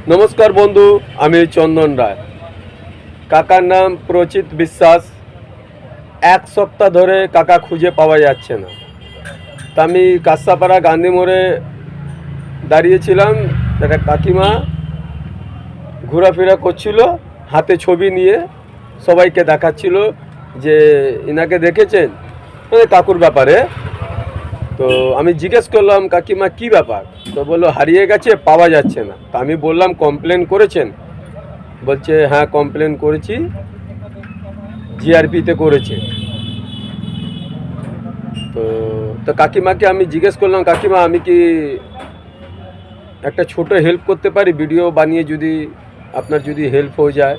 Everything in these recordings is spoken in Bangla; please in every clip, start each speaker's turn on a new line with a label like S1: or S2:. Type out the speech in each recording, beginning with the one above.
S1: नमस्कार बंधु आमी चंदन राय काकार नाम प्रचित विश्वास एक सप्ताह धरे काका खुঁজে पावा যাচ্ছে না তা আমি কাঁসাপাড়া গান্ধী মোড়ে দাঁড়িয়েছিলাম একটা কাকিমা ঘোরাফেরা করছিল হাতে ছবি নিয়ে সবাইকে দেখাচ্ছিল যে ইনাকে দেখেছেন মানে কাকুর ব্যাপারে তো আমি জিজ্ঞেস করলাম কাকিমা কি ব্যাপার তো বললো হারিয়ে গেছে পাওয়া যাচ্ছে না তো আমি বললাম কমপ্লেন করেছেন বলছে হ্যাঁ কমপ্লেন করেছি জিআরপিতে করেছে তো তো কাকিমাকে আমি জিজ্ঞেস করলাম কাকিমা আমি কি একটা ছোট হেল্প করতে পারি ভিডিও বানিয়ে যদি আপনার যদি হেল্প হয়ে যায়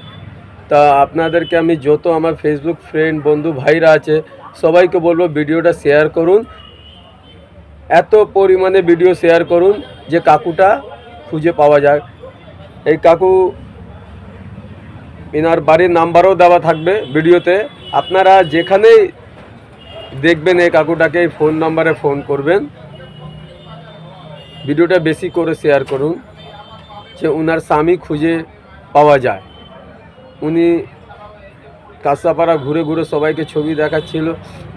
S1: তা আপনাদেরকে আমি যত আমার ফেসবুক ফ্রেন্ড বন্ধু ভাইরা আছে সবাইকে বলবো ভিডিওটা শেয়ার করুন এত পরিমাণে ভিডিও শেয়ার করুন যে কাকুটা খুঁজে পাওয়া যায় এই কাকু ইনার বাড়ির নাম্বারও দেওয়া থাকবে ভিডিওতে আপনারা যেখানেই দেখবেন এই কাকুটাকে ফোন নাম্বারে ফোন করবেন ভিডিওটা বেশি করে শেয়ার করুন যে ওনার স্বামী খুঁজে পাওয়া যায় উনি কাঁসাপাড়া ঘুরে ঘুরে সবাইকে ছবি দেখাচ্ছিল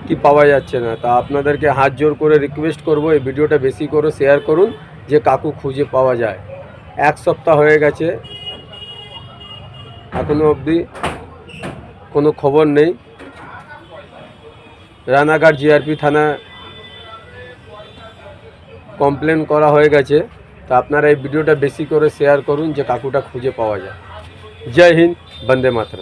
S1: কি পাওয়া যাচ্ছে না তা আপনাদেরকে হাত জোর করে রিকোয়েস্ট করব এই ভিডিওটা বেশি করে শেয়ার করুন যে কাকু খুঁজে পাওয়া যায় এক সপ্তাহ হয়ে গেছে এখনো অবধি কোনো খবর নেই রানাঘাট জিআরপি থানা কমপ্লেন করা হয়ে গেছে তা আপনারা এই ভিডিওটা বেশি করে শেয়ার করুন যে কাকুটা খুঁজে পাওয়া যায় জয় হিন্দ বন্দে মাতরম।